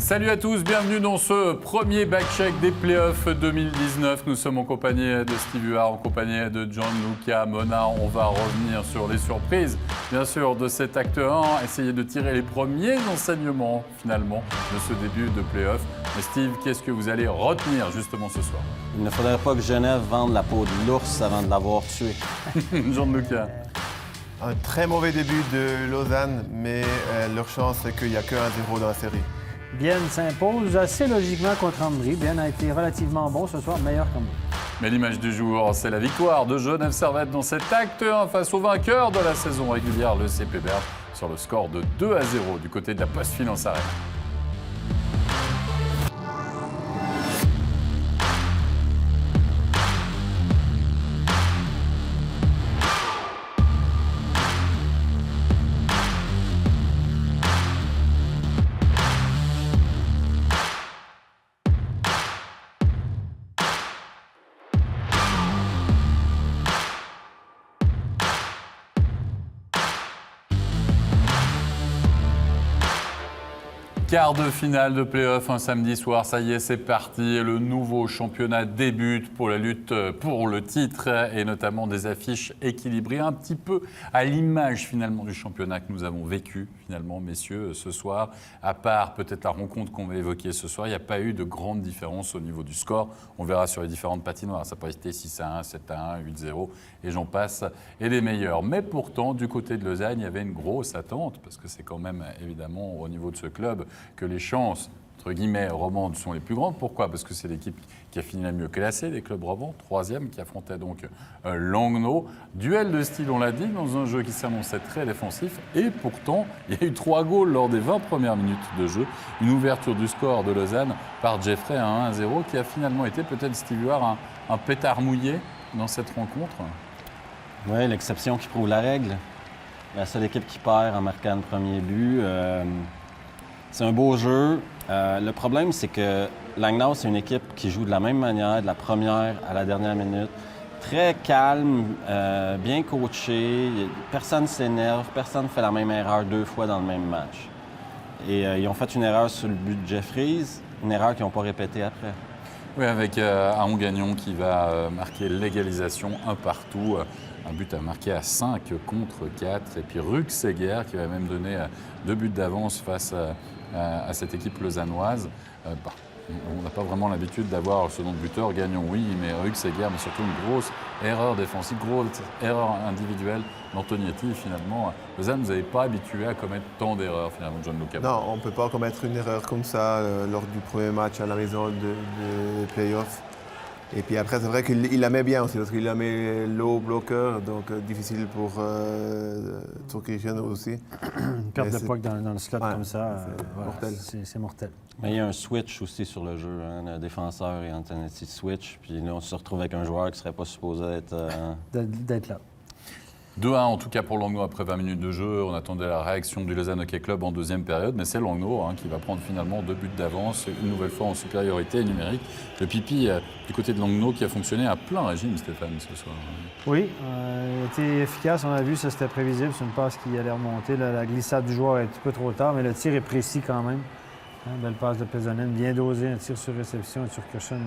Salut à tous, bienvenue dans ce premier back-check des playoffs 2019. Nous sommes en compagnie de Steve Huard, en compagnie de Gianluca Mona. On va revenir sur les surprises, bien sûr, de cet acte 1, essayer de tirer les premiers enseignements, finalement, de ce début de playoffs. Mais Steve, qu'est-ce que vous allez retenir, justement, ce soir? Il ne faudrait pas que Genève vende la peau de l'ours avant de l'avoir tué. Gianluca. Un très mauvais début de Lausanne, mais leur chance, c'est qu'il n'y a que 1-0 dans la série. Bienne s'impose assez logiquement contre Ambry. Bienne a été relativement bon ce soir, meilleur qu'Ambry. Mais l'image du jour, c'est la victoire de Genève Servette dans cet acte 1 face au vainqueur de la saison régulière, le CP Berne, sur le score de 2-0 du côté de la Postfinance Arena. Quart de finale de play-off un samedi soir, ça y est, c'est parti. Le nouveau championnat débute pour la lutte pour le titre et notamment des affiches équilibrées, un petit peu à l'image finalement du championnat que nous avons vécu finalement, messieurs, ce soir. À part peut-être la rencontre qu'on va évoquer ce soir, il n'y a pas eu de grande différence au niveau du score. On verra sur les différentes patinoires. Ça peut rester 6-1, 7-1, 8-0 et j'en passe et les meilleurs. Mais pourtant, du côté de Lausanne, il y avait une grosse attente parce que c'est quand même évidemment au niveau de ce club que les chances, entre guillemets, romandes sont les plus grandes. Pourquoi? Parce que c'est l'équipe qui a fini la mieux classée, les clubs romans, troisième, qui affrontait donc Langnau. Duel de style, on l'a dit, dans un jeu qui s'annonçait très défensif. Et pourtant, il y a eu 3 goals lors des 20 premières minutes de jeu. Une ouverture du score de Lausanne par Jeffrey à 1-0, qui a finalement été peut-être, Steve Huard, un pétard mouillé dans cette rencontre. Oui, l'exception qui prouve la règle. La seule équipe qui perd en marquant le premier but. C'est un beau jeu. Le problème, c'est que Langnau, c'est une équipe qui joue de la même manière, de la première à la dernière minute. Très calme, bien coaché. Personne ne s'énerve, personne ne fait la même erreur 2 fois dans le même match. Et ils ont fait une erreur sur le but de Jeffries, une erreur qu'ils n'ont pas répétée après. Oui, avec Aon Gagnon qui va marquer l'égalisation un partout. Un but à marquer à 5 contre 4. Et puis Rux-Seger qui va même donner 2 buts d'avance face à cette équipe lausannoise. On n'a pas vraiment l'habitude d'avoir ce nom de buteur. Gagnon, oui, mais Rux-Seger, mais surtout une grosse erreur défensive, grosse erreur individuelle d'Antonieti. Finalement, Lausanne, vous n'avez pas habitué à commettre tant d'erreurs, finalement, Gianluca. Non, on ne peut pas commettre une erreur comme ça lors du premier match à la maison de play-off. Et puis après, c'est vrai qu'il la met bien aussi, parce qu'il la met low bloqueur, donc difficile pour Turkishen aussi. Une perte de puck dans le slot comme ça, mortel. C'est mortel. Mais il y a un switch aussi sur le jeu. Le défenseur et Antonetti switch. Puis là, on se retrouve avec un joueur qui ne serait pas supposé être... D'être là. 2-1 en tout cas pour Langnau après 20 minutes de jeu. On attendait la réaction du Lausanne Hockey Club en deuxième période, mais c'est Langnau qui va prendre finalement 2 buts d'avance, une nouvelle fois en supériorité numérique. Le pipi du côté de Langnau qui a fonctionné à plein régime, Stéphane, ce soir. Oui, il a été efficace, on a vu, ça c'était prévisible, c'est une passe qui allait remonter. La glissade du joueur est un petit peu trop tard, mais le tir est précis quand même. Belle passe de Pesonen, bien dosé, un tir sur réception, Turkishen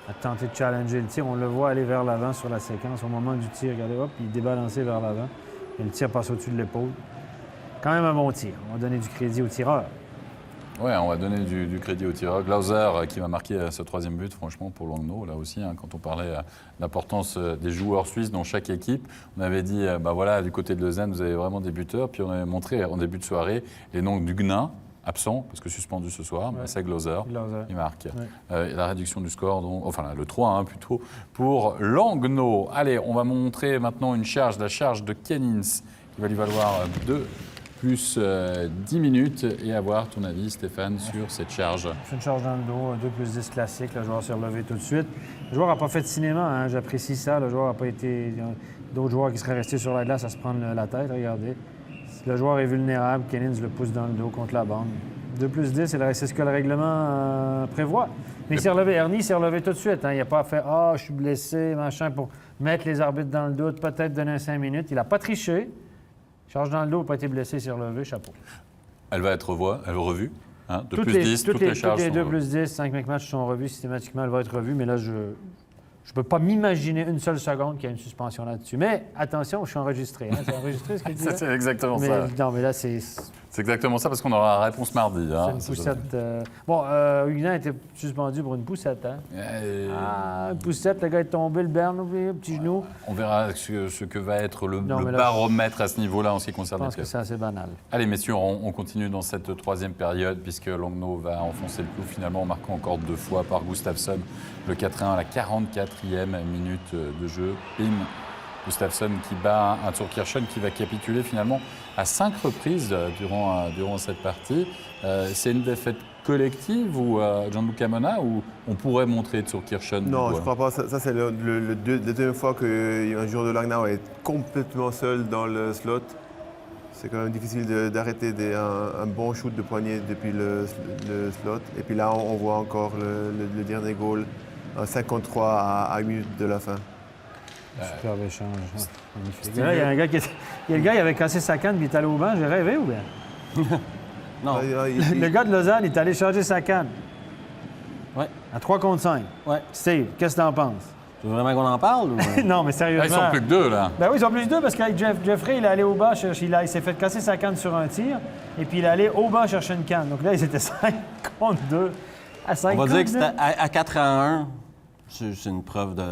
a tenté de challenger le tir. On le voit aller vers l'avant sur la séquence. Au moment du tir, regardez, hop, il est débalancé vers l'avant. Et le tir passe au-dessus de l'épaule. Quand même un bon tir. On va donner du crédit au tireur. Oui, on va donner du crédit au tireur. Glauser qui va marquer ce 3e but, franchement, pour Langnau, là aussi, quand on parlait de l'importance des joueurs suisses dans chaque équipe. On avait dit, voilà, du côté de Lausanne, vous avez vraiment des buteurs. Puis on avait montré en début de soirée les noms du Gnin, absent, parce que suspendu ce soir, mais c'est Glauser. Il marque. Ouais. La réduction du score, le 3 plutôt, pour Langnau. Allez, on va montrer maintenant la charge de Kennins, qui va lui valoir 2 plus 10 minutes. Et avoir ton avis, Stéphane, sur cette charge. C'est une charge dans le dos, 2 plus 10 classique. Le joueur s'est relevé tout de suite. Le joueur n'a pas fait de cinéma, j'apprécie ça. Le joueur n'a pas été... D'autres joueurs qui seraient restés sur la glace à se prendre la tête, regardez. Le joueur est vulnérable, Kennins le pousse dans le dos contre la bande. 2 plus 10, c'est ce que le règlement prévoit. Mais il s'est relevé, Ernie s'est relevé tout de suite. Il n'a pas fait « Ah, je suis blessé, machin », pour mettre les arbitres dans le doute, peut-être donner 5 minutes. Il n'a pas triché. Charge dans le dos, n'a pas été blessé, il s'est relevé, chapeau. Elle va être revue Hein, 2 plus 10, toutes les charges Toutes les 2 sont plus 10, 5 matchs sont revus. Systématiquement, elle va être revue. Mais là, je ne peux pas m'imaginer une seule seconde qu'il y a une suspension là-dessus. Mais attention, je suis enregistré. Hein. C'est enregistré ce que tu dis? C'est exactement mais, ça. Non, mais là, c'est exactement ça parce qu'on aura la réponse mardi. Hein. une poussette. Huguenin a été suspendu pour une poussette. Hein? Une poussette, le gars est tombé, le berne, le petit genou. On verra ce que va être le Non, mais là, baromètre à ce niveau-là en ce qui Je concerne pense les que c'est assez banal. Allez messieurs, on continue dans cette troisième période puisque Langnau va enfoncer le clou finalement en marquant encore 2 fois par Gustafsson. Le 4-1 à la 44e minute de jeu. Bim, Gustafsson qui bat un Zurkirchen qui va capituler finalement à 5 reprises durant cette partie. C'est une défaite collective ou Gianluca Mona ou on pourrait montrer Zurkirchen? Non, je ne crois pas. Ça c'est la deuxième fois qu'un joueur de Langnau est complètement seul dans le slot. C'est quand même difficile d'arrêter un bon shoot de poignet depuis le slot. Et puis là, on voit encore le dernier goal, un 53 à 1 minute de la fin. Superbe échange. Magnifique. Là, il y a un gars il avait cassé sa canne et il est allé au banc. J'ai rêvé ou bien? Non. Le gars de Lausanne est allé charger sa canne. Ouais. À 3 contre 5. Ouais. Steve, qu'est-ce que t'en penses? Tu veux vraiment qu'on en parle? Ou... Non, mais sérieusement. Ils sont plus que 2 là. Ben oui, ils sont plus que 2 parce qu'avec Jeffrey, il est allé au banc chercher. Il s'est fait casser sa canne sur un tir. Et puis il est allé au banc chercher une canne. Donc là, ils étaient 5 contre 2. À 5 On va contre dire que 2. c'était à 4-1. C'est une preuve de...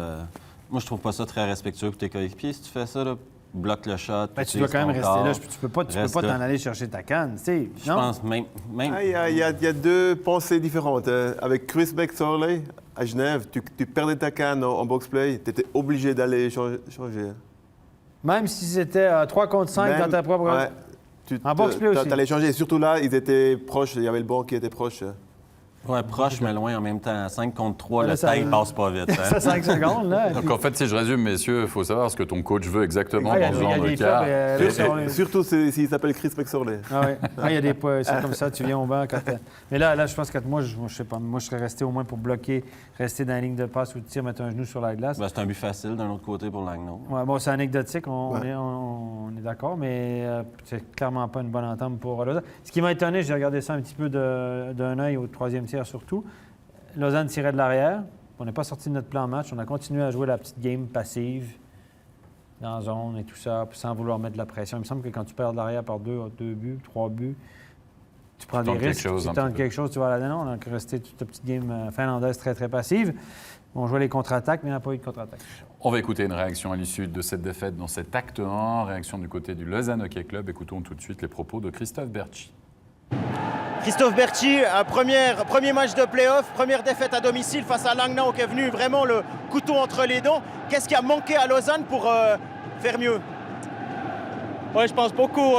Moi, je trouve pas ça très respectueux pour tes coéquipiers. Si tu fais ça, là, bloque le shot. Ben, tu dois quand même rester là. Tu peux pas t'en aller chercher ta canne. Steve, Je pense même... Il y a 2 pensées différentes. Avec Chris McSorley, à Genève, tu perdais ta canne en box-play, tu étais obligé d'aller changer. Même si c'était 3 contre 5 dans ta propre... Ouais, en box-play aussi. Tu allais changer. Et surtout là, ils étaient proches. Il y avait le banc qui était proche. Ouais, proche, mais loin en même temps. 5 contre 3, Là, le ça- time passe pas vite. Ça Hein? 5 secondes, là. Donc en fait, si je résume, messieurs, il faut savoir ce que ton coach veut exactement Il y a dans ce des- il y a genre de des cas. clubs, Surtout s'il s'appelle Chris McSorley. Ah ouais. Il y a des c'est comme ça, tu viens au banc. Mais là, je pense que moi, je sais pas, moi, je serais resté au moins pour bloquer, rester dans la ligne de passe ou de tir, mettre un genou sur la glace. Ben, c'est un but facile d'un autre côté pour Langnau. Ouais, bon, c'est anecdotique, on Ouais. est d'accord, mais c'est clairement pas une bonne entente pour Lausanne. Ce qui m'a étonné, j'ai regardé ça un petit peu d'un œil au 3e tiers surtout. Lausanne tirait de l'arrière. On n'est pas sorti de notre plan match. On a continué à jouer la petite game passive dans la zone et tout ça, puis sans vouloir mettre de la pression. Il me semble que quand tu perds de l'arrière par 2 buts, 3 buts, tu prends des tentes risques, quelque chose, tu un tentes petit peu. quelque chose, tu vas là. Non, on a resté toute la petite game finlandaise très, très passive. On jouait les contre-attaques, mais il n'y a pas eu de contre-attaque. On va écouter une réaction à l'issue de cette défaite dans cet acte 1. Réaction du côté du Lausanne Hockey Club. Écoutons tout de suite les propos de Christophe Berchi. Christophe Berchi, premier match de play-off, première défaite à domicile face à Langnau qui est venu vraiment le couteau entre les dents. Qu'est-ce qui a manqué à Lausanne pour faire mieux? Oui, je pense beaucoup,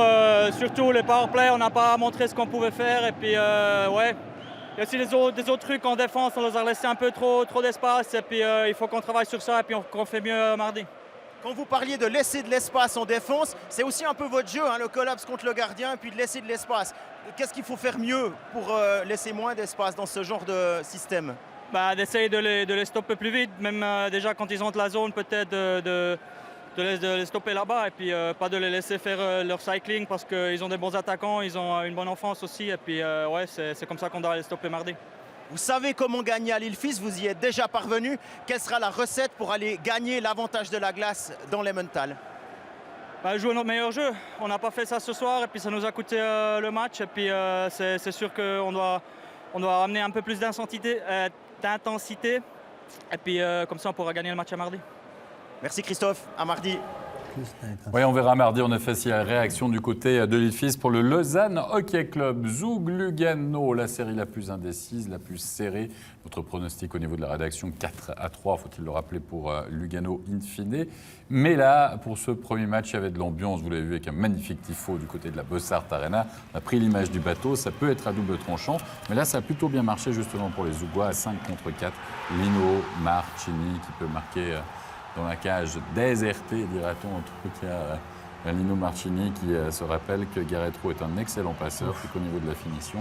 surtout les powerplay, on n'a pas montré ce qu'on pouvait faire. Et puis, ouais, il y a aussi des autres trucs en défense, on les a laissé un peu trop d'espace. Et puis, il faut qu'on travaille sur ça et puis qu'on fait mieux mardi. Quand vous parliez de laisser de l'espace en défense, c'est aussi un peu votre jeu, hein, le collapse contre le gardien et puis de laisser de l'espace. Qu'est-ce qu'il faut faire mieux pour laisser moins d'espace dans ce genre de système? Bah, d'essayer de les stopper plus vite, même déjà quand ils ont de la zone, peut-être de les stopper là-bas et puis pas de les laisser faire leur cycling parce qu'ils ont des bons attaquants, ils ont une bonne offense aussi. Et puis, ouais, c'est comme ça qu'on doit les stopper mardi. Vous savez comment gagner à l'Île-Fils, vous y êtes déjà parvenu. Quelle sera la recette pour aller gagner l'avantage de la glace dans l'Emmental? Bah, jouer notre meilleur jeu. On n'a pas fait ça ce soir et puis ça nous a coûté le match. Et puis c'est sûr qu'on doit amener un peu plus d'intensité. Et puis comme ça, on pourra gagner le match à mardi. Merci Christophe, à mardi. Oui, on verra mardi en effet s'il y a réaction du côté de l'Île-Fils pour le Lausanne Hockey Club. Zug Lugano, la série la plus indécise, la plus serrée. Notre pronostic au niveau de la rédaction 4-3, faut-il le rappeler, pour Lugano in fine. Mais là, pour ce premier match, il y avait de l'ambiance. Vous l'avez vu avec un magnifique tifo du côté de la Bossart Arena. On a pris l'image du bateau, ça peut être à double tranchant. Mais là, ça a plutôt bien marché justement pour les Zugois à 5 contre 4. Lino Marchini qui peut marquer dans la cage désertée, dira-t-on, en tout cas. Lino Marchini qui se rappelle que Garrett Rowe est un excellent passeur, plus qu'au niveau de la finition.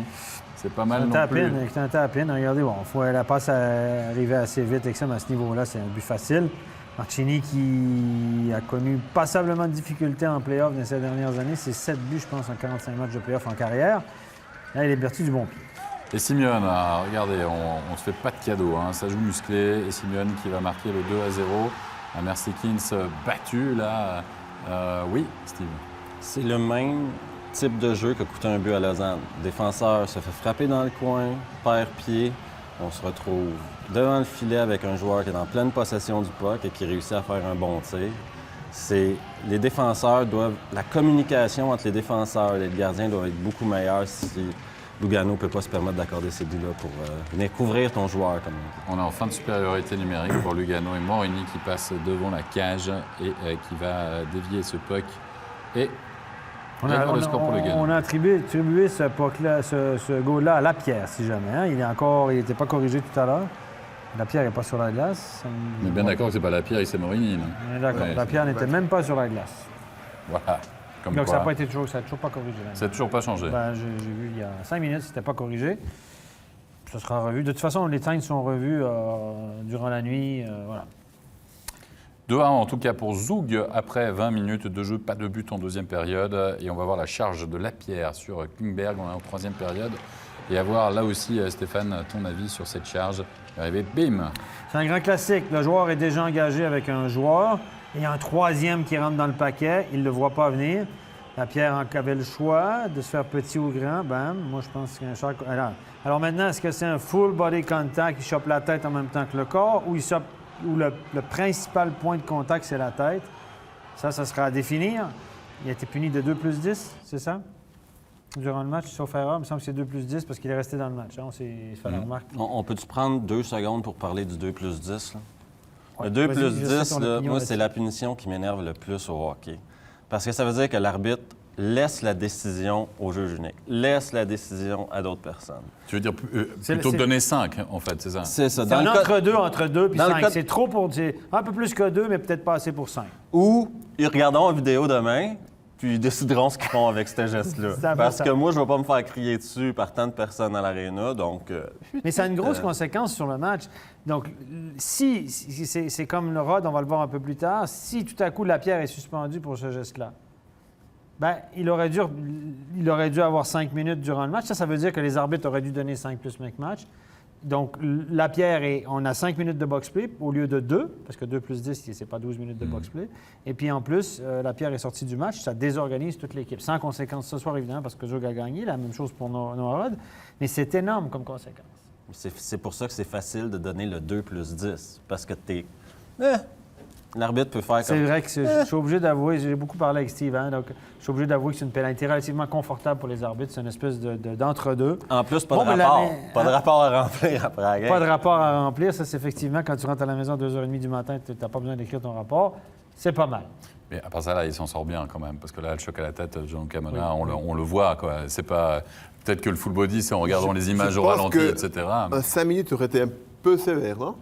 C'est pas mal non plus. C'est un tap-in. Regardez, bon, la passe arriver assez vite avec ça, mais à ce niveau-là, c'est un but facile. Marchini qui a connu passablement de difficultés en play-off dans ces dernières années. C'est 7 buts, je pense, en 45 matchs de play-off en carrière. Là, il est berti du bon pied. Et Simeone, regardez, on ne se fait pas de cadeau, hein, ça joue musclé. Et Simeone qui va marquer le 2-0. Un Mercedes battu, là. Oui, Steve. C'est le même type de jeu qui a coûté un but à Lausanne. Le défenseur se fait frapper dans le coin, perd pied. On se retrouve devant le filet avec un joueur qui est en pleine possession du puck et qui réussit à faire un bon tir. Les défenseurs doivent... La communication entre les défenseurs et les gardiens doit être beaucoup meilleure si Lugano ne peut pas se permettre d'accorder ces buts-là pour venir couvrir ton joueur. Comme on dit. On est en fin de supériorité numérique pour Lugano et Morini qui passe devant la cage et qui va dévier ce puck. Et On a attribué ce goal-là à Lapierre, si jamais. Hein. Il n'était pas corrigé tout à l'heure. Lapierre n'est pas sur la glace. On est bien d'accord que ce n'est pas Lapierre, c'est Morini. Là. On est d'accord. Ouais, Lapierre n'était même pas sur la glace. Voilà. Comme Donc quoi, ça n'a pas été toujours pas corrigé. Là. ça n'a toujours pas changé. Ben, j'ai vu il y a 5 minutes, c'était pas corrigé. Ça sera revu. De toute façon, les times sont revus durant la nuit. Voilà. 2-1 en tout cas pour Zug après 20 minutes de jeu, pas de but en deuxième période. Et on va voir la charge de Lapierre sur Klingberg, on est en troisième période. Et avoir là aussi, Stéphane, ton avis sur cette charge. Arrivé, bim. C'est un grand classique. Le joueur est déjà engagé avec un joueur. Il y a un troisième qui rentre dans le paquet. Il ne le voit pas venir. Lapierre avait le choix de se faire petit ou grand. Bam. Moi, je pense qu'il y a un choc. Alors maintenant, est-ce que c'est un full body contact qui chope la tête en même temps que le corps ou le principal point de contact, c'est la tête? Ça sera à définir. Il a été puni de 2+10, c'est ça? Durant le match, sauf erreur, il me semble que c'est 2+10 parce qu'il est resté dans le match. Hein? On s'est fait la remarque. On peut-tu prendre 2 secondes pour parler du 2+10? Là? Ouais, Le 2+10, opinion moi, c'est là-dessus. la punition qui m'énerve le plus au hockey. Parce que ça veut dire que l'arbitre laisse la décision au juge unique, laisse la décision à d'autres personnes. Tu veux dire plutôt que donner 5, en fait, c'est ça? C'est ça. C'est un entre 2 puis dans le 5. cas- C'est trop pour... C'est un peu plus que 2, mais peut-être pas assez pour 5. Ou ils regarderont la vidéo demain, puis ils décideront ce qu'ils font avec ce geste-là. C'est important. Parce que moi, je ne vais pas me faire crier dessus par tant de personnes à l'aréna, donc... Mais ça a une grosse conséquence sur le match. Donc, si c'est comme le Rod, on va le voir un peu plus tard, si tout à coup Lapierre est suspendu pour ce geste-là, ben il aurait dû avoir 5 minutes durant le match. Ça veut dire que les arbitres auraient dû donner 5 plus mec match. Donc, Lapierre, on a 5 minutes de box-play au lieu de 2, parce que 2+10, c'est pas 12 minutes de box-play. Et puis, en plus, Lapierre est sorti du match. Ça désorganise toute l'équipe. Sans conséquence ce soir, évidemment, parce que Zug a gagné. La même chose pour Norod. Mais c'est énorme comme conséquence. C'est pour ça que c'est facile de donner le 2+10, parce que l'arbitre peut faire C'est comme... vrai que je suis obligé d'avouer, j'ai beaucoup parlé avec Steve, hein, donc je suis obligé d'avouer que c'est une pénalité relativement confortable pour les arbitres. C'est une espèce d'entre-deux. En plus, pas Bon, de ben, rapport. la- Pas de rapport à remplir après la game. Pas de rapport à remplir. Ça, c'est effectivement, quand tu rentres à la maison à 2h30 du matin, tu n'as pas besoin d'écrire ton rapport. C'est pas mal. Mais à part ça, là, il s'en sort bien quand même, parce que là, le choc à la tête, Jean Camara, on le voit, quoi. C'est pas... Peut-être que le full body, c'est en regardant les images je au pense ralenti, que etc. 5 minutes aurait été un peu sévère, non?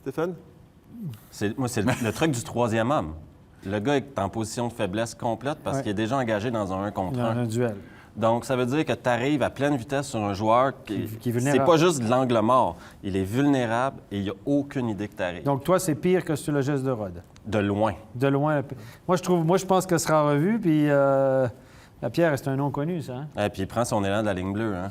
Stéphane? Moi, c'est le truc du troisième homme. Le gars est en position de faiblesse complète parce Ouais. qu'il est déjà engagé dans un 1 contre Dans 1. un duel. Donc, ça veut dire que tu arrives à pleine vitesse sur un joueur Qui est c'est vulnérable. pas juste de l'angle mort. Il est vulnérable et il n'y a aucune idée que tu arrives. Donc, toi, c'est pire que sur le geste de Rod. De loin. De loin. Moi, je pense que ce sera revu. Puis, Lapierre, c'est un nom connu, ça. Hein? Et puis, il prend son élan de la ligne bleue. Hein?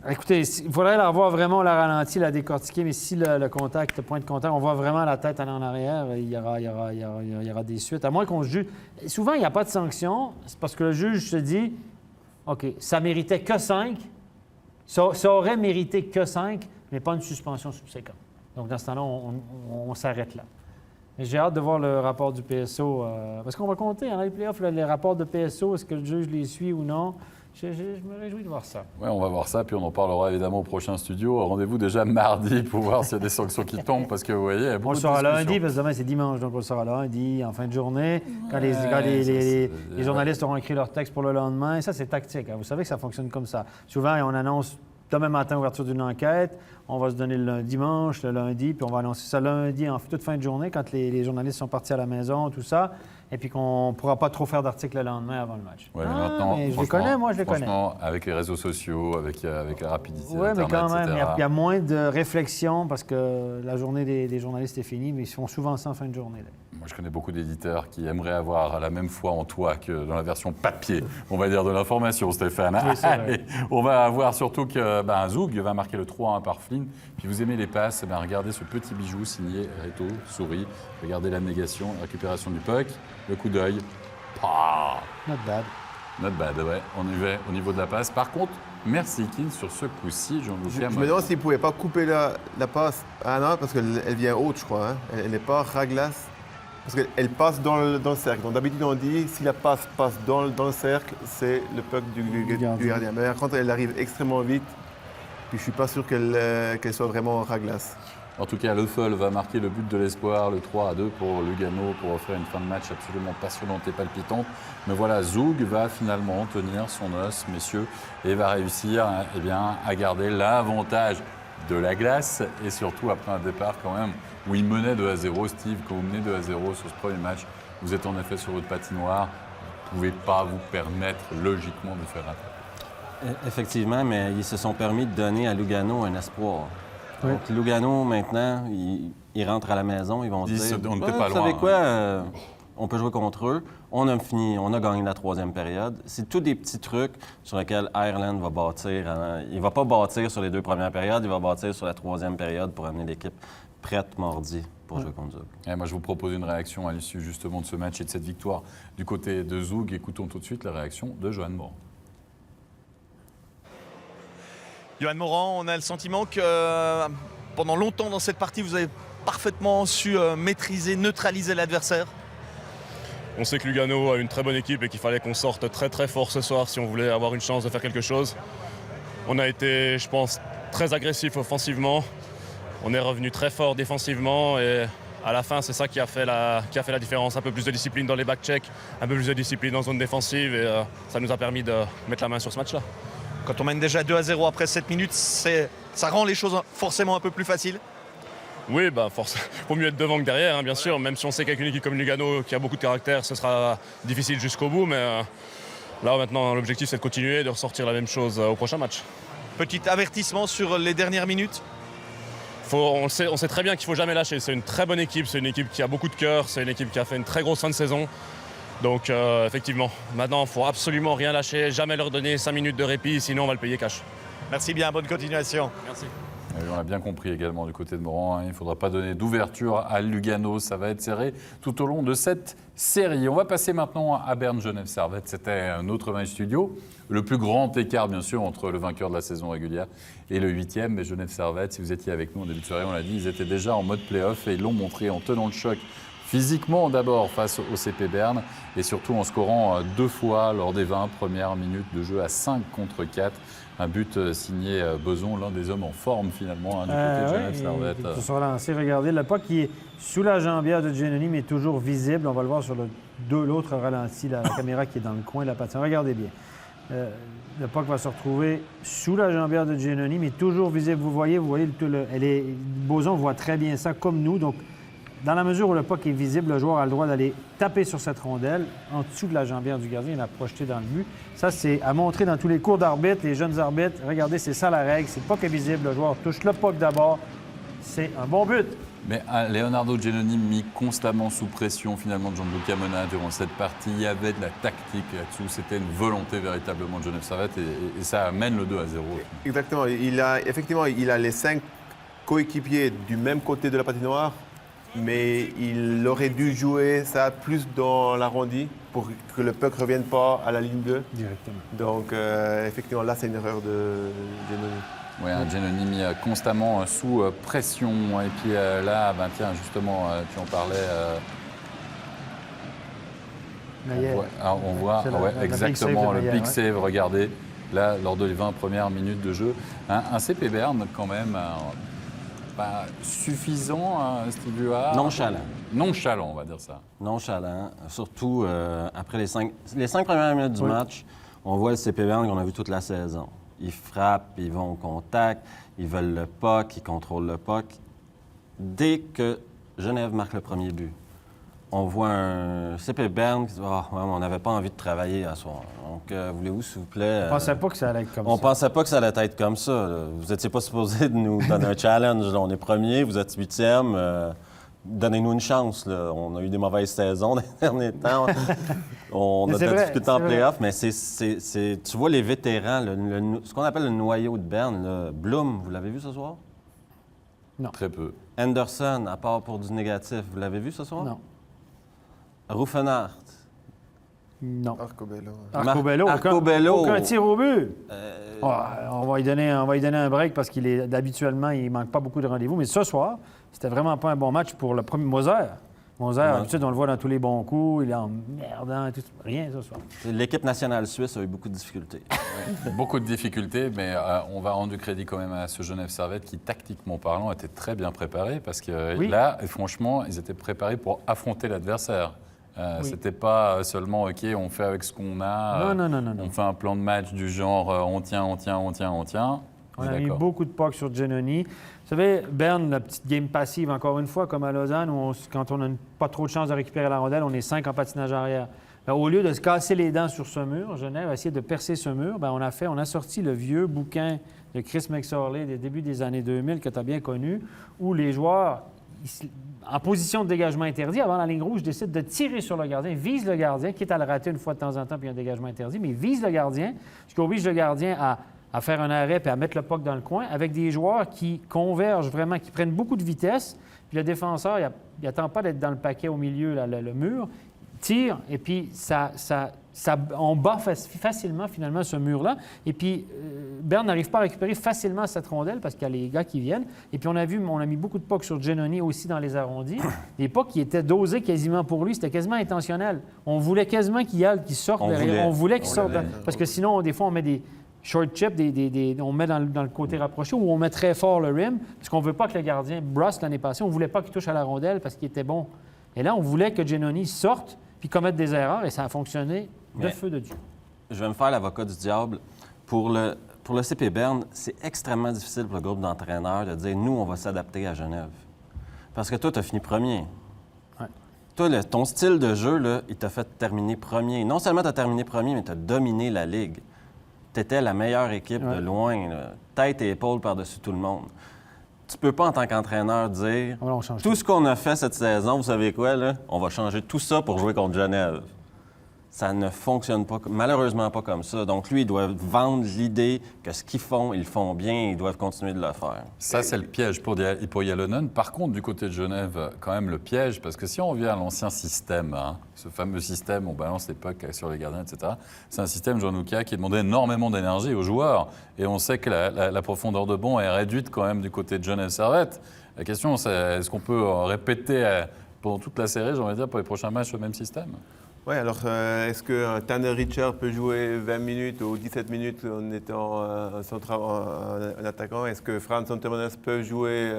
Écoutez, il faudrait la revoir vraiment, la ralentir, la décortiquer, mais si le contact, le point de contact, on voit vraiment la tête aller en arrière, il y aura des suites. À moins qu'on juge. Souvent, il n'y a pas de sanction. C'est parce que le juge se dit OK, ça méritait que 5. Ça aurait mérité que 5, mais pas une suspension subséquente. Donc, dans ce temps-là, on s'arrête là. Mais j'ai hâte de voir le rapport du PSO. Parce qu'on va compter, dans les playoffs, les rapports de PSO, est-ce que le juge les suit ou non? Je me réjouis de voir ça. Oui, on va voir ça, puis on en parlera évidemment au prochain studio. Rendez-vous déjà mardi pour voir s'il y a des sanctions qui tombent, parce que vous voyez, il y a On beaucoup le de saura discussions. lundi, parce que demain, c'est dimanche, donc on le saura lundi, en fin de journée, quand les journalistes auront écrit leur texte pour le lendemain. Ça, c'est tactique. Hein. Vous savez que ça fonctionne comme ça. Souvent, on annonce demain matin ouverture d'une enquête, on va se donner le dimanche, le lundi, puis on va annoncer ça lundi, en toute fin de journée, quand les journalistes sont partis à la maison, tout ça, et puis qu'on ne pourra pas trop faire d'articles le lendemain avant le match. Ouais, mais maintenant, mais je les franchement- connais, moi, je les connais. Franchement, avec les réseaux sociaux, avec la rapidité Oui, mais d'Internet, quand même, etc. il y a moins de réflexion parce que la journée des journalistes est finie, mais ils font souvent ça en fin de journée. Là. Moi, je connais beaucoup d'éditeurs qui aimeraient avoir la même foi en toi que dans la version papier, on va dire, de l'information, Stéphane. Oui, c'est vrai. Et on va voir surtout que Zoug va marquer le 3-1 par Flynn. Puis vous aimez les passes, regardez ce petit bijou signé Reto, souris. Regardez l'abnégation, la récupération du puck, le coup d'œil. Pah Not bad. Not bad, ouais. On y va au niveau de la passe. Par contre, merci Kin sur ce coup-ci, Jean-Luc. Je me demande s'il ne pouvait pas couper la passe. Ah non, parce qu'elle vient haute, je crois. Hein. Elle n'est pas raglace. Parce qu'elle passe dans le cercle. Donc d'habitude, on dit si la passe passe dans le cercle, c'est le puck du gardien. Mais par contre, elle arrive extrêmement vite. Puis je ne suis pas sûr qu'elle soit vraiment raglace. En tout cas, Leffel va marquer le but de l'espoir, le 3-2 pour Lugano, pour offrir une fin de match absolument passionnante et palpitante. Mais voilà, Zoug va finalement tenir son os, messieurs, et va réussir à garder l'avantage de la glace. Et surtout, après un départ quand même où il menait 2-0, Steve, quand vous menez 2-0 sur ce premier match, vous êtes en effet sur votre patinoire, vous ne pouvez pas vous permettre logiquement de faire un. Effectivement, mais ils se sont permis de donner à Lugano un espoir. Oui. Donc, Lugano, maintenant, ils rentrent à la maison, ils vont Ils dire on n'était pas vous loin, savez quoi, on peut jouer contre eux. On a gagné la troisième période. C'est tous des petits trucs sur lesquels Ireland va bâtir. Il ne va pas bâtir sur les 2 premières périodes, il va bâtir sur la troisième période pour amener l'équipe prête mardi pour jouer contre Zoug. Et moi, je vous propose une réaction à l'issue justement de ce match et de cette victoire du côté de Zoug. Écoutons tout de suite la réaction de Johan Morand. Johan Morand, on a le sentiment que pendant longtemps dans cette partie, vous avez parfaitement su maîtriser, neutraliser l'adversaire. On sait que Lugano a une très bonne équipe et qu'il fallait qu'on sorte très très fort ce soir si on voulait avoir une chance de faire quelque chose. On a été, je pense, très agressif offensivement. On est revenu très fort défensivement et à la fin, c'est ça qui a fait la différence. Un peu plus de discipline dans les back-checks, un peu plus de discipline en zone défensive et ça nous a permis de mettre la main sur ce match-là. Quand on mène déjà 2-0 après 7 minutes, ça rend les choses forcément un peu plus faciles. Oui, faut mieux être devant que derrière, hein, bien sûr. Même si on sait qu'avec une équipe comme Lugano, qui a beaucoup de caractère, ce sera difficile jusqu'au bout. Mais là, maintenant, l'objectif, c'est de continuer et de ressortir la même chose au prochain match. Petit avertissement sur les dernières minutes. On sait très bien qu'il ne faut jamais lâcher. C'est une très bonne équipe, c'est une équipe qui a beaucoup de cœur, c'est une équipe qui a fait une très grosse fin de saison. Donc, effectivement, maintenant, il ne faut absolument rien lâcher, jamais leur donner 5 minutes de répit, sinon on va le payer cash. Merci bien, bonne continuation. Merci. On a bien compris également du côté de Morand, il ne faudra pas donner d'ouverture à Lugano, ça va être serré tout au long de cette série. On va passer maintenant à Berne-Genève Servette, c'était un autre match studio. Le plus grand écart bien sûr entre le vainqueur de la saison régulière et le 8e, mais Genève Servette, si vous étiez avec nous en début de soirée, on l'a dit, ils étaient déjà en mode play-off et ils l'ont montré en tenant le choc physiquement d'abord face au CP Berne et surtout en scorant 2 fois lors des 20 premières minutes de jeu à 5 contre 4. Un but signé Beson, l'un des hommes en forme finalement du côté de Genève Servette. Ils se sont lancés. Regardez, le puck qui est sous la jambière de Giannoni, mais toujours visible. On va le voir sur l'autre ralenti, la caméra qui est dans le coin de la patine. Regardez bien. Le puck va se retrouver sous la jambière de Giannoni, mais toujours visible. Vous voyez Beson voit très bien ça, comme nous. Donc, dans la mesure où le puck est visible, le joueur a le droit d'aller taper sur cette rondelle en dessous de la jambière du gardien et la projeter dans le but. Ça, c'est à montrer dans tous les cours d'arbitre, les jeunes arbitres. Regardez, c'est ça la règle. C'est le puck est visible, le joueur touche le puck d'abord. C'est un bon but. Mais Leonardo Giannoni mis constamment sous pression finalement de Gianluca Mona durant cette partie. Il y avait de la tactique là-dessous. C'était une volonté véritablement de Genève Servette et ça amène le 2-0. Exactement. Il a les 5 coéquipiers du même côté de la patinoire. Mais il aurait dû jouer ça plus dans l'arrondi pour que le puck ne revienne pas à la ligne bleue. Directement. Donc, effectivement, là, c'est une erreur de Giannoni. Oui, Giannoni mis constamment sous pression. Et puis là, tiens, justement, tu en parlais. On voit exactement le big save, regardez, là, lors des 20 premières minutes de jeu. Un CP Berne, quand même. Pas suffisant, Steve Huard. Nonchalant, on va dire ça. Nonchalant. Surtout après les 5 premières minutes du match, on voit le CP Berne qu'on a vu toute la saison. Ils frappent, ils vont au contact, ils veulent le puck, ils contrôlent le puck. Dès que Genève marque le premier but, on voit un CP Berne qui dit on n'avait pas envie de travailler à soir. Donc, voulez-vous, s'il vous plaît. On ne pensait pas que ça allait être comme ça. On pensait pas que ça allait être comme ça. Là. Vous n'étiez pas supposé de nous donner un challenge. Là. On est premier, vous êtes 8e. donnez-nous une chance. Là. On a eu des mauvaises saisons dans les derniers temps. On a de la difficulté en play-off, mais tu vois les vétérans, ce qu'on appelle le noyau de Berne. Là. Bloom, vous l'avez vu ce soir? Non. Très peu. Anderson, à part pour du négatif, vous l'avez vu ce soir? Non. Ruffenhardt. Non. Arcobello. Arcobello, Arcobello. aucun tir au but. On va lui donner un break parce habituellement, il ne manque pas beaucoup de rendez-vous. Mais ce soir, c'était vraiment pas un bon match pour le premier Moser. Moser, d'habitude, on le voit dans tous les bons coups. Il est emmerdant. Rien ce soir. L'équipe nationale suisse a eu beaucoup de difficultés. Beaucoup de difficultés, mais on va rendre du crédit quand même à ce Genève Servette qui, tactiquement parlant, était très bien préparé parce que là, franchement, ils étaient préparés pour affronter l'adversaire. C'était pas seulement, OK, on fait avec ce qu'on a. Non. On fait un plan de match du genre on tient. On a mis beaucoup de pucks sur Giannoni. Vous savez, Berne, la petite game passive, encore une fois, comme à Lausanne, où quand on n'a pas trop de chance de récupérer la rondelle, on est 5 en patinage arrière. Ben, au lieu de se casser les dents sur ce mur, Genève a essayé de percer ce mur. Ben, on a sorti le vieux bouquin de Chris McSorley des débuts des années 2000 que tu as bien connu, où les joueurs, en position de dégagement interdit, avant la ligne rouge, décident de tirer sur le gardien, visent le gardien, quitte à le rater une fois de temps en temps, puis un dégagement interdit, mais ils visent le gardien, ce qui oblige le gardien à faire un arrêt et à mettre le puck dans le coin, avec des joueurs qui convergent vraiment, qui prennent beaucoup de vitesse, puis le défenseur, il n'attend pas d'être dans le paquet au milieu, là, le mur, tire, et puis on bat facilement, finalement, ce mur-là. Et puis, Berne n'arrive pas à récupérer facilement cette rondelle parce qu'il y a les gars qui viennent. Et puis, on a mis beaucoup de pucks sur Giannoni aussi dans les arrondis. Des pucks qui étaient dosés quasiment pour lui. C'était quasiment intentionnel. On voulait quasiment qu'il sorte derrière. On voulait qu'il sorte. Parce que sinon, des fois, on met des short chips, on met dans le côté rapproché ou on met très fort le rim parce qu'on ne veut pas que le gardien brosse l'année passée. On ne voulait pas qu'il touche à la rondelle parce qu'il était bon. Et là, on voulait que Giannoni sorte puis commettre des erreurs et ça a fonctionné de feu de Dieu. Je vais me faire l'avocat du diable. Pour le CP Berne, c'est extrêmement difficile pour le groupe d'entraîneurs de dire « nous, on va s'adapter à Genève ». Parce que toi, tu as fini premier. Ouais. Toi, ton style de jeu, là, il t'a fait terminer premier. Non seulement tu as terminé premier, mais tu as dominé la Ligue. Tu étais la meilleure équipe de loin, là, tête et épaule par-dessus tout le monde. Tu peux pas, en tant qu'entraîneur, dire tout ce qu'on a fait cette saison, vous savez quoi, là, on va changer tout ça pour jouer contre Genève. Ça ne fonctionne pas, malheureusement pas comme ça. Donc, lui, il doit vendre l'idée que ce qu'ils font, ils le font bien et ils doivent continuer de le faire. Ça, c'est le piège pour Yalonen. Par contre, du côté de Genève, quand même le piège, parce que si on revient à l'ancien système, ce fameux système, on balance les pucks sur les gardiens, etc., c'est un système, Jean-Luca, qui demandait énormément d'énergie aux joueurs. Et on sait que la profondeur de banc est réduite quand même du côté de Genève Servette. La question, c'est est-ce qu'on peut répéter pendant toute la série, j'ai envie de dire, pour les prochains matchs, le même système ? Oui, alors est-ce qu'un Tanner Richard peut jouer 20 minutes ou 17 minutes en étant un attaquant? Est-ce que Franz Sontermanes peut jouer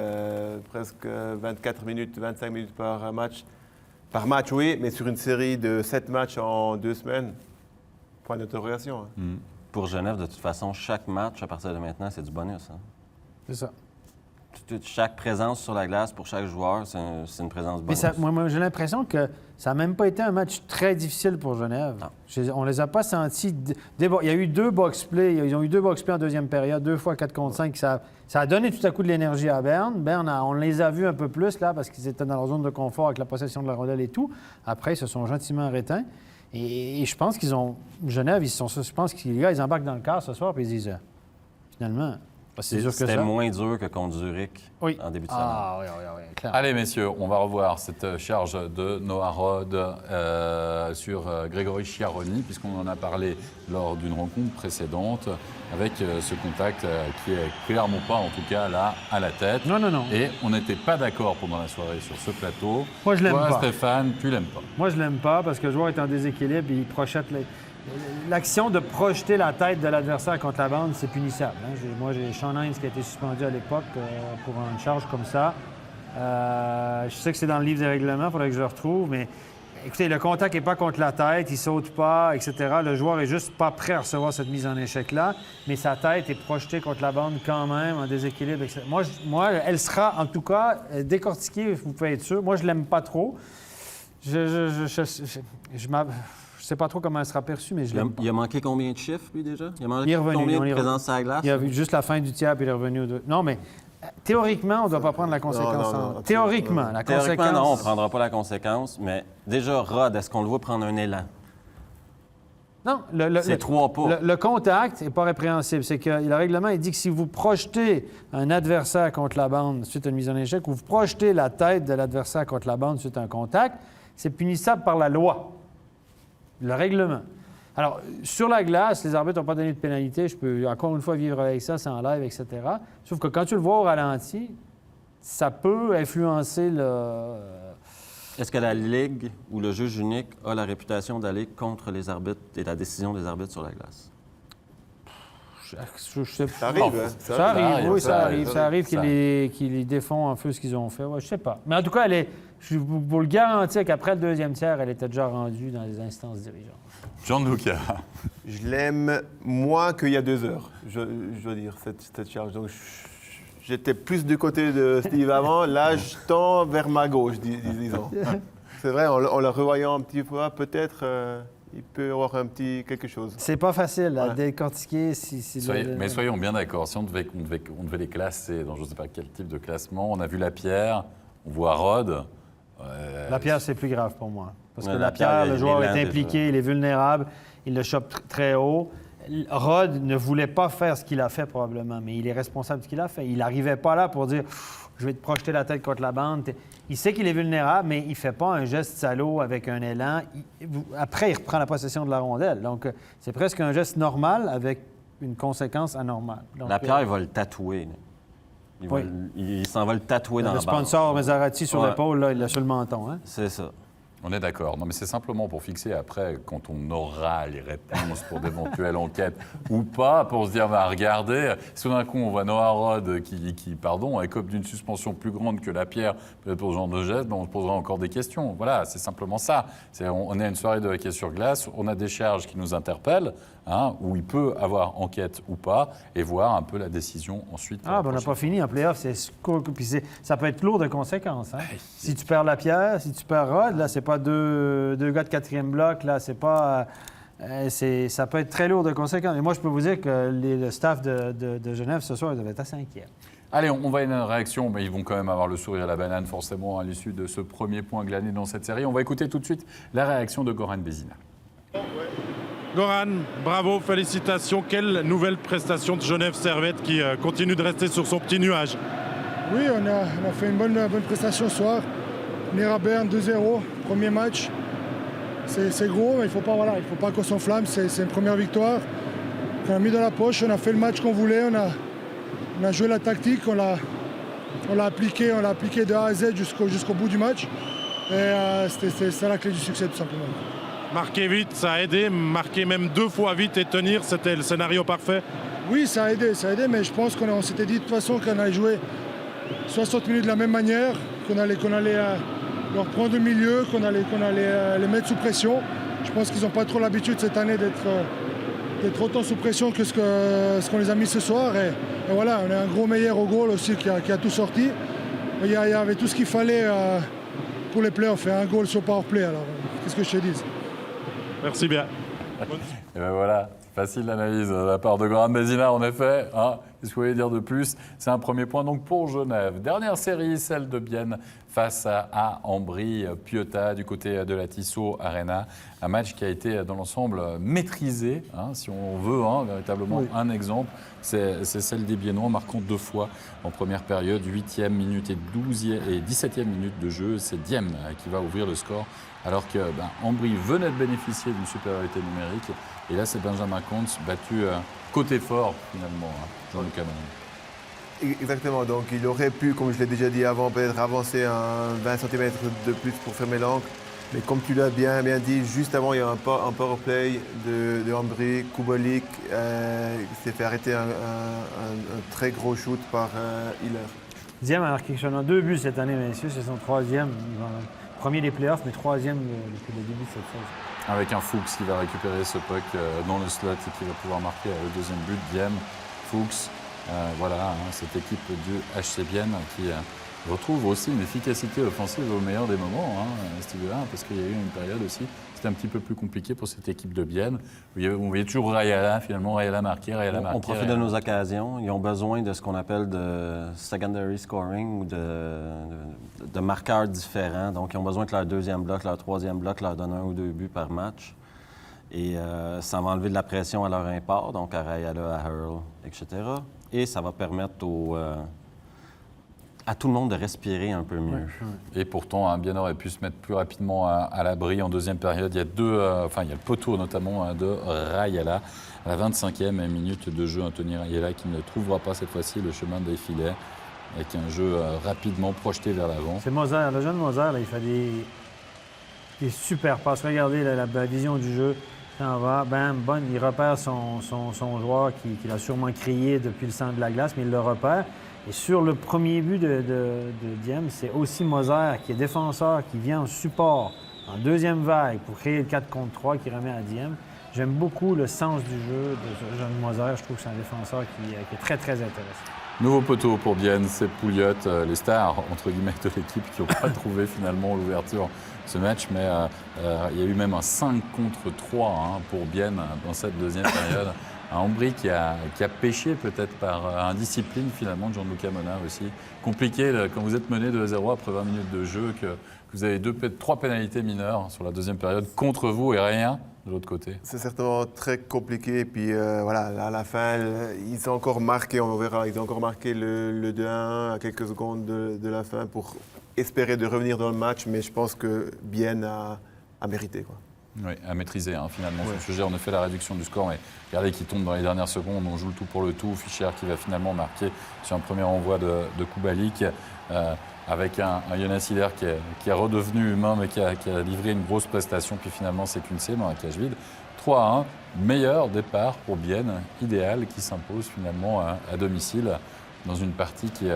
presque 24 minutes, 25 minutes par match? Par match, oui, mais sur une série de 7 matchs en 2 semaines? Point d'interrogation. Pour Genève, de toute façon, chaque match, à partir de maintenant, c'est du bonus. C'est ça. Chaque présence sur la glace pour chaque joueur, c'est une présence bonus. Moi, j'ai l'impression que ça n'a même pas été un match très difficile pour Genève. On ne les a pas sentis... Il y a eu 2 box-plays. Ils ont eu 2 box-plays en deuxième période, 2 fois 4 contre 5. Ça a donné tout à coup de l'énergie à Berne. Berne, on les a vus un peu plus là parce qu'ils étaient dans leur zone de confort avec la possession de la rondelle et tout. Après, ils se sont gentiment réteints. Et je pense qu'ils ont... Genève, je pense que les gars, ils embarquent dans le car ce soir et ils disent... finalement... C'était moins dur que contre Zurich en début de semaine. Oui, clairement. Allez, messieurs, on va revoir cette charge de Noah Rod sur Grégory Chiaroni, puisqu'on en a parlé lors d'une rencontre précédente, avec ce contact qui est clairement pas, en tout cas, là, à la tête. Non. Et on n'était pas d'accord pendant la soirée sur ce plateau. Moi, je l'aime pas. Stéphane, tu l'aimes pas. Moi, je l'aime pas parce que le joueur est en déséquilibre et il projette... L'action de projeter la tête de l'adversaire contre la bande, c'est punissable. Moi, j'ai Sean Hines qui a été suspendu à l'époque pour une charge comme ça. Je sais que c'est dans le livre des règlements, il faudrait que je le retrouve, mais écoutez, le contact n'est pas contre la tête, il saute pas, etc. Le joueur est juste pas prêt à recevoir cette mise en échec-là, mais sa tête est projetée contre la bande quand même, en déséquilibre, etc. Moi, elle sera, en tout cas, décortiquée, vous pouvez être sûr. Moi, je l'aime pas trop. Je ne sais pas trop comment elle sera perçue, mais je l'aime pas. Il a manqué combien de chiffres, lui, déjà? Il a manqué revenu, combien de présence à la glace? Il a vu juste la fin du tiers, puis il est revenu aux 2. Non, mais Théoriquement, on ne doit pas prendre la conséquence. non, Théoriquement, la Théoriquement, conséquence... non, on ne prendra pas la conséquence, mais déjà, Rod, est-ce qu'on le voit prendre un élan? Non, C'est 3 pas. le contact n'est pas répréhensible. C'est que le règlement, il dit que si vous projetez un adversaire contre la bande suite à une mise en échec ou vous projetez la tête de l'adversaire contre la bande suite à un contact, c'est punissable par la loi, le règlement. Alors, sur la glace, les arbitres n'ont pas donné de pénalité. Je peux encore une fois vivre avec ça, c'est en live, etc. Sauf que quand tu le vois au ralenti, ça peut influencer le... Est-ce que la Ligue ou le juge unique a la réputation d'aller contre les arbitres et la décision des arbitres sur la glace? Je sais pas. Ça arrive, hein? Ça arrive, oui, ça arrive. Ça arrive Ça qu'ils défont un peu ce qu'ils ont fait. Ouais, je sais pas. Mais en tout cas, je vous le garantir qu'après le deuxième tiers, elle était déjà rendue dans les instances dirigeantes. Gianluca. Je l'aime moins qu'il y a 2 heures, je dois dire, cette charge. Donc, j'étais plus du côté de Steve avant. Là, je tends vers ma gauche, disons. C'est vrai, en le revoyant un petit peu, peut-être, il peut y avoir un petit quelque chose. C'est pas facile à Ouais. décortiquer. Mais soyons bien d'accord, si on devait les classer dans je ne sais pas quel type de classement, on a vu Lapierre, on voit Rod. Lapierre, c'est plus grave pour moi. Parce que Ouais, Lapierre, Lapierre, le il joueur est est lent impliqué, déjà. il est vulnérable, il le chope très haut. Rod ne voulait pas faire ce qu'il a fait probablement, mais il est responsable de ce qu'il a fait. Il n'arrivait pas là pour dire « je vais te projeter la tête contre la bande ». Il sait qu'il est vulnérable, mais il ne fait pas un geste salaud avec un élan. Après, il reprend la possession de la rondelle. Donc, c'est presque un geste normal avec une conséquence anormale. Donc, Lapierre, il va le tatouer. Là. Oui. Il s'en va le tatouer dans le la barre. sponsor Maserati sur Ouais. l'épaule, là, il l'a sur le menton. Hein? C'est ça. On est d'accord. Non, mais c'est simplement pour fixer après, quand on aura les réponses pour d'éventuelles enquêtes ou pas, pour se dire, bah, regardez, si tout d'un coup on voit Noah Rod qui écope d'une suspension plus grande que Lapierre, peut-être pour ce genre de geste, ben, on se posera encore des questions. Voilà, c'est simplement ça. On est à une soirée de hockey sur glace, on a des charges qui nous interpellent, où il peut avoir enquête ou pas, et voir un peu la décision ensuite. Ah, ben on n'a pas fini. En play-off, ça peut être lourd de conséquences. Hein? Si tu perds Lapierre, si tu perds Rod, là, c'est pas deux gars de 4e bloc, là, c'est pas... ça peut être très lourd de conséquences. Et moi, je peux vous dire que le staff de Genève, ce soir, ils devaient être assez inquiets. Allez, on va à une réaction, mais ils vont quand même avoir le sourire à la banane, forcément, à l'issue de ce premier point glané dans cette série. On va écouter tout de suite la réaction de Goran Bézina. Goran, bravo, félicitations. Quelle nouvelle prestation de Genève Servette qui continue de rester sur son petit nuage. Oui, on a fait une bonne prestation ce soir. On ira Berne 2-0, premier match. C'est gros, mais il ne faut pas qu'on s'enflamme. C'est une première victoire qu'on a mis dans la poche. On a fait le match qu'on voulait. On a joué la tactique. On l'a appliqué de A à Z jusqu'au bout du match. Et c'est ça la clé du succès, tout simplement. Marquer vite, ça a aidé. Marquer même 2 fois vite et tenir, c'était le scénario parfait. Oui, ça a aidé, mais je pense qu'on s'était dit de toute façon qu'on allait jouer 60 minutes de la même manière, qu'on allait leur prendre le milieu, qu'on allait les mettre sous pression. Je pense qu'ils n'ont pas trop l'habitude cette année d'être autant sous pression que ce qu'on les a mis ce soir. Et voilà, on a un gros meilleur au goal aussi qui a tout sorti. Il y avait tout ce qu'il fallait pour les playoffs et un goal sur powerplay. Alors, qu'est-ce que je te dis? Merci bien. Et ben voilà, facile l'analyse de la part de Goran Bézina, en effet. Qu'est-ce que vous voulez dire de plus? C'est un premier point donc pour Genève. Dernière série, celle de Bienne face à Ambry-Piotta du côté de la Tissot Arena. Un match qui a été dans l'ensemble maîtrisé, si on veut, véritablement un exemple. C'est celle des Biennois, marquant 2 fois en première période, 8e minute et 17e minute de jeu. C'est Diem qui va ouvrir le score, alors que Ambry venait de bénéficier d'une supériorité numérique. Et là, c'est Benjamin Kontz battu côté fort, finalement, Jean-Luc Amann. Exactement, donc il aurait pu, comme je l'ai déjà dit avant, peut-être avancer un 20 cm de plus pour fermer l'angle. Mais comme tu l'as bien dit, juste avant, il y a un power play de Ambry. Kubolik s'est fait arrêter un très gros shoot par Hiller. Diem a marqué 2 buts cette année, messieurs. C'est son 3e. Premier des playoffs, mais 3e depuis le début de cette saison. Avec un Fuchs qui va récupérer ce puck dans le slot et qui va pouvoir marquer le 2e but. Diem, Fuchs, cette équipe du HC Bienne qui On retrouve aussi une efficacité offensive au meilleur des moments, ce type-là, parce qu'il y a eu une période aussi, c'était un petit peu plus compliqué pour cette équipe de Bienne. On voyait toujours Rayala, finalement, Rayala marqué. On profite de nos occasions. Ils ont besoin de ce qu'on appelle de secondary scoring ou de marqueurs différents. Donc, ils ont besoin que leur deuxième bloc, leur troisième bloc leur donne 1 ou 2 buts par match. Et ça va enlever de la pression à leur import, donc à Rayala, à Hurl, etc. Et ça va permettre à tout le monde de respirer un peu mieux. Et pourtant, Bienne aurait pu se mettre plus rapidement à l'abri en deuxième période. Il y a il y a le poteau notamment de Rayala. À la 25e minute de jeu, Anthony Rayala qui ne trouvera pas cette fois-ci le chemin des filets, avec un jeu rapidement projeté vers l'avant. C'est Moser, le jeune Moser, là, il fait des super passes. Regardez la vision du jeu. Il s'en va, bam, bon, il repère son joueur qu'il a sûrement crié depuis le centre de la glace, mais il le repère. Et sur le premier but de Diem, c'est aussi Moser qui est défenseur, qui vient en support en deuxième vague pour créer le 4 contre 3 qui remet à Diem. J'aime beaucoup le sens du jeu de ce jeune Moser. Je trouve que c'est un défenseur qui est très, très intéressant. Nouveau poteau pour Bienne, c'est Pouliot, les stars, entre guillemets, de l'équipe qui n'ont pas trouvé finalement l'ouverture de ce match. Mais il y a eu même un 5 contre 3 pour Bienne dans cette deuxième période. Un Ambry qui a pêché peut-être par indiscipline finalement de Gianluca Mona aussi. Compliqué quand vous êtes mené 2-0 après 20 minutes de jeu, que vous avez 3 pénalités mineures sur la deuxième période contre vous et rien de l'autre côté. C'est certainement très compliqué. Et puis voilà, à la fin, ils ont encore marqué, on verra, ils ont encore marqué le 2-1 à quelques secondes de la fin pour espérer de revenir dans le match. Mais je pense que Bienne a mérité, quoi. Oui, à maîtriser finalement ce sujet. On a fait la réduction du score, mais regardez qui tombe dans les dernières secondes. On joue le tout pour le tout. Fischer qui va finalement marquer sur un premier envoi de Kubalik, avec un Jonas Hiller qui est redevenu humain, mais qui a livré une grosse prestation. Puis finalement, c'est qu'une C dans la cage vide. 3-1, meilleur départ pour Bienne, idéal, qui s'impose finalement à domicile dans une partie qu'ils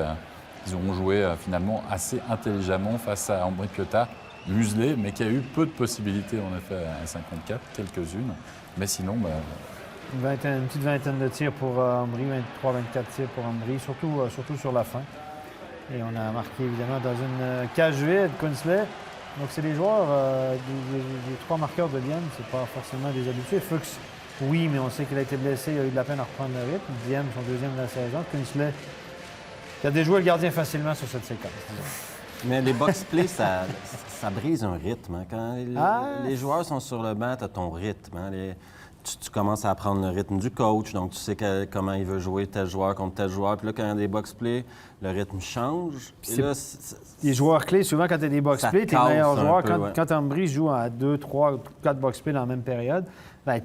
ont joué finalement assez intelligemment face à Ambry Piotta. Muselé, mais qui a eu peu de possibilités, en effet, à 54, quelques-unes. Mais sinon, une petite vingtaine de tirs pour Ambry, 23-24 tirs pour Ambry, surtout sur la fin. Et on a marqué, évidemment, dans une cage vide, Kunzle. Donc, c'est des joueurs, des 3 marqueurs de Bienne, c'est pas forcément des habitués. Fuchs, oui, mais on sait qu'il a été blessé, il a eu de la peine à reprendre le rythme. Diem, son deuxième de la saison. Kunzle, qui a déjoué le gardien facilement sur cette séquence, disons. Mais les box-plays, ça brise un rythme. Quand les joueurs sont sur le banc, tu as ton rythme. Tu commences à apprendre le rythme du coach, donc tu sais comment il veut jouer tel joueur contre tel joueur. Puis là, quand il y a des box-plays, le rythme change. Les joueurs clés, souvent, quand tu as des box-plays, tes meilleurs joueurs, quand Ambry joue à 2, 3, 4 box-plays dans la même période, bien,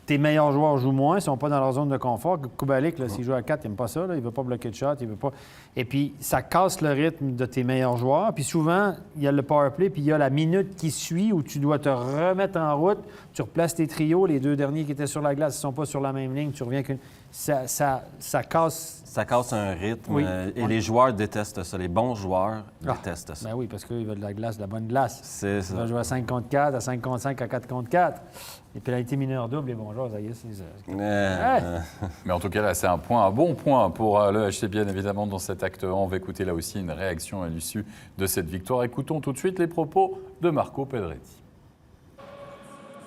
tes meilleurs joueurs jouent moins, ils ne sont pas dans leur zone de confort. Kubalik, s'il joue à 4, il n'aime pas ça. Il ne veut pas bloquer de shot, il veut pas... Et puis, ça casse le rythme de tes meilleurs joueurs. Puis souvent, il y a le power play, puis il y a la minute qui suit où tu dois te remettre en route. Tu replaces tes trios. Les 2 derniers qui étaient sur la glace ne sont pas sur la même ligne. Tu reviens qu'une... Ça casse... Ça casse un rythme. Et les joueurs détestent ça. Les bons joueurs détestent ça. Ben oui, parce qu'ils veulent de la glace, de la bonne glace. C'est ça. Ils vont jouer à 5 contre 4, à 5 contre 5, à 4 contre 4. Les pénalités mineures doubles, les bons joueurs, ça y est, c'est... Mais en tout cas, là, c'est un bon point pour le HC Bienne, évidemment, dans cet acte 1. On va écouter là aussi une réaction à l'issue de cette victoire. Écoutons tout de suite les propos de Marco Pedretti.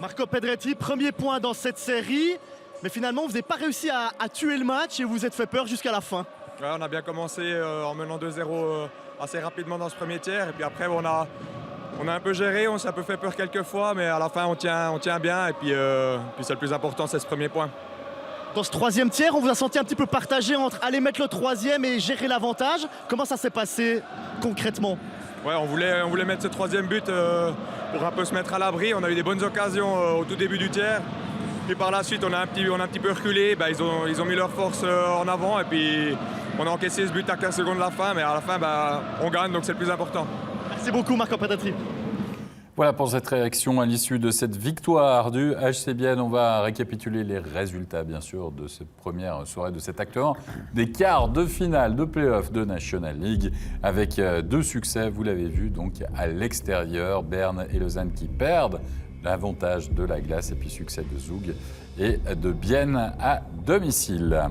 Marco Pedretti, premier point dans cette série. Mais finalement, vous n'avez pas réussi à tuer le match et vous vous êtes fait peur jusqu'à la fin. Ouais, on a bien commencé en menant 2-0 assez rapidement dans ce premier tiers. Et puis après, on a un peu géré, on s'est un peu fait peur quelques fois, mais à la fin, on tient bien. Et puis c'est le plus important, c'est ce premier point. Dans ce troisième tiers, on vous a senti un petit peu partagé entre aller mettre le troisième et gérer l'avantage. Comment ça s'est passé concrètement? Ouais, on voulait mettre ce troisième but pour un peu se mettre à l'abri. On a eu des bonnes occasions au tout début du tiers. Puis par la suite, on a un petit peu reculé. Ils ont mis leur force en avant et puis on a encaissé ce but à 15 secondes de la fin. Mais à la fin, on gagne, donc c'est le plus important. Merci beaucoup, Marco Pedretti. Voilà pour cette réaction à l'issue de cette victoire du HC Bienne. On va récapituler les résultats, bien sûr, de cette première soirée, de cet acte 1, des quarts de finale de play-off de National League, avec 2 succès, vous l'avez vu, donc à l'extérieur, Berne et Lausanne qui perdent l'avantage de la glace et puis succès de Zug et de Bienne à domicile.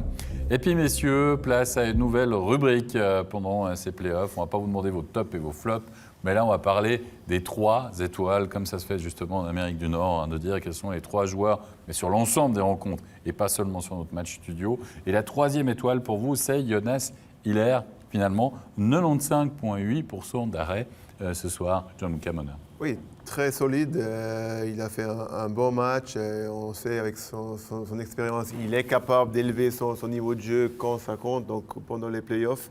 Et puis messieurs, place à une nouvelle rubrique pendant ces playoffs. On ne va pas vous demander vos tops et vos flops, mais là on va parler des 3 étoiles, comme ça se fait justement en Amérique du Nord, de dire quels sont les 3 joueurs, mais sur l'ensemble des rencontres et pas seulement sur notre match studio. Et la 3e étoile pour vous, c'est Jonas Hiller, finalement 95,8% d'arrêt ce soir, Gianluca Mona. Oui, très solide. Il a fait un bon match. On sait avec son expérience, il est capable d'élever son niveau de jeu quand ça compte, donc pendant les playoffs.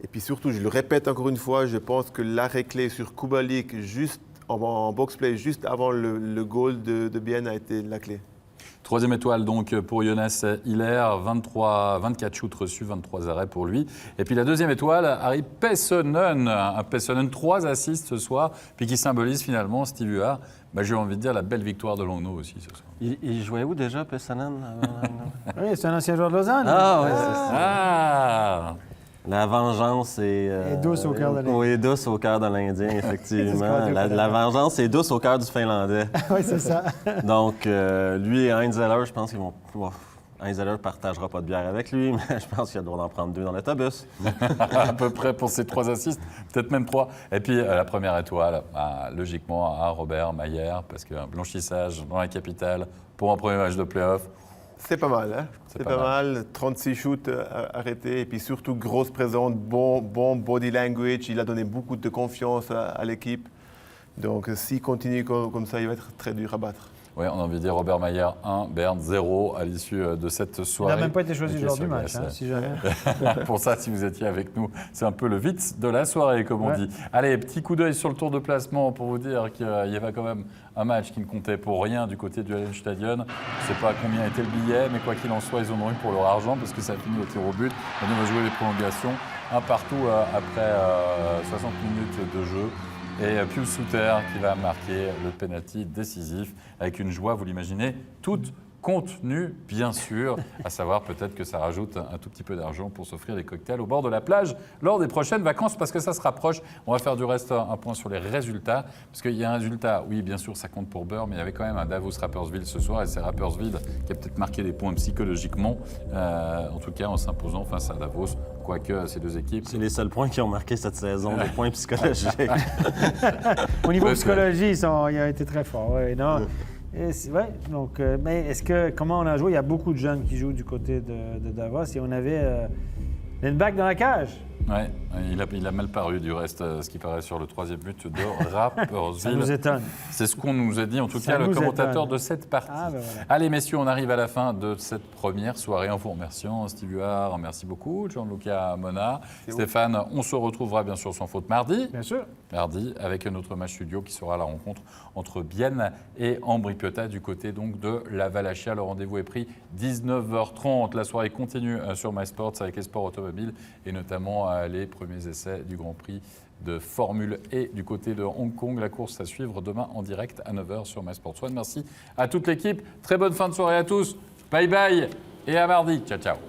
Et puis surtout, je le répète encore une fois, je pense que l'arrêt clé sur Kubalik, juste en box-play, juste avant le goal de Bienne, a été la clé. 3e étoile donc pour Jonas Hiller, 24 shoots reçus, 23 arrêts pour lui. Et puis la 2e étoile, Harry Pessonen. Pessonen, 3 assists ce soir, puis qui symbolise finalement, Steve Huard, j'ai envie de dire la belle victoire de Langnau aussi ce soir. Il jouait où déjà, Pessonen? Oui, c'est un ancien joueur de Lausanne. Ah oui, c'est ça. Ah! La vengeance est douce au cœur de l'Indien. Oui, douce au cœur de l'Indien, effectivement. la vengeance est douce au cœur du Finlandais. Oui, c'est ça. Donc, lui et Heinz Zeller, je pense qu'ils vont pouvoir... Heinz Zeller ne partagera pas de bière avec lui, mais je pense qu'il a le droit d'en prendre 2 dans l'autobus. À peu près pour ces 3 assists, peut-être même 3. Et puis la première étoile, logiquement à Robert Mayer, parce que blanchissage dans la capitale pour un premier match de play-off. C'est pas mal, hein? C'est pas mal. 36 shoots arrêtés et puis surtout grosse présence, bon body language. Il a donné beaucoup de confiance à l'équipe. Donc s'il continue comme ça, il va être très dur à battre. Oui, on a envie de dire Robert Mayer 1, Berne 0 à l'issue de cette soirée. Il n'a même pas été choisi joueur du match, si jamais. Pour ça, si vous étiez avec nous, c'est un peu le vite de la soirée, comme on dit. Allez, petit coup d'œil sur le tour de placement pour vous dire qu'il y avait quand même un match qui ne comptait pour rien du côté du Hallenstadion. Je ne sais pas combien était le billet, mais quoi qu'il en soit, ils en ont eu pour leur argent parce que ça a fini au tir au but. On va jouer les prolongations, un partout après 60 minutes de jeu. Et Pius Suter qui va marquer le penalty décisif avec une joie, vous l'imaginez, toute contenue, bien sûr, à savoir peut-être que ça rajoute un tout petit peu d'argent pour s'offrir des cocktails au bord de la plage lors des prochaines vacances, parce que ça se rapproche. On va faire du reste un point sur les résultats, parce qu'il y a un résultat, oui, bien sûr, ça compte pour Beurre, mais il y avait quand même un Davos-Rapperswil ce soir, et c'est Rapperswil qui a peut-être marqué des points psychologiquement, en tout cas en s'imposant face à Davos, quoique ces 2 équipes... C'est les seuls points qui ont marqué cette saison, des points psychologiques. Au niveau psychologie, il a été très fort. Ouais, non. Ouais, donc, mais comment on a joué? Il y a beaucoup de jeunes qui jouent du côté de Davos et on avait Lindback dans la cage. Oui, il a mal paru du reste, ce qui paraît sur le 3e but de Rapperswil. Ça nous étonne. C'est ce qu'on nous a dit, en tout cas, le commentateur de cette partie. Voilà. Allez, messieurs, on arrive à la fin de cette première soirée en vous remerciant. Steve Huard, merci beaucoup. Gianluca Mona. Stéphane, on se retrouvera bien sûr sans faute mardi. Bien sûr. Mardi, avec notre match studio qui sera la rencontre entre Bienne et Ambri Piotta du côté donc de la Valachia. Le rendez-vous est pris 19h30. La soirée continue sur MySports avec les sports automobiles et notamment les premiers essais du Grand Prix de Formule E du côté de Hong Kong. La course à suivre demain en direct à 9h sur MySports One. Merci à toute l'équipe. Très bonne fin de soirée à tous. Bye bye et à mardi. Ciao, ciao.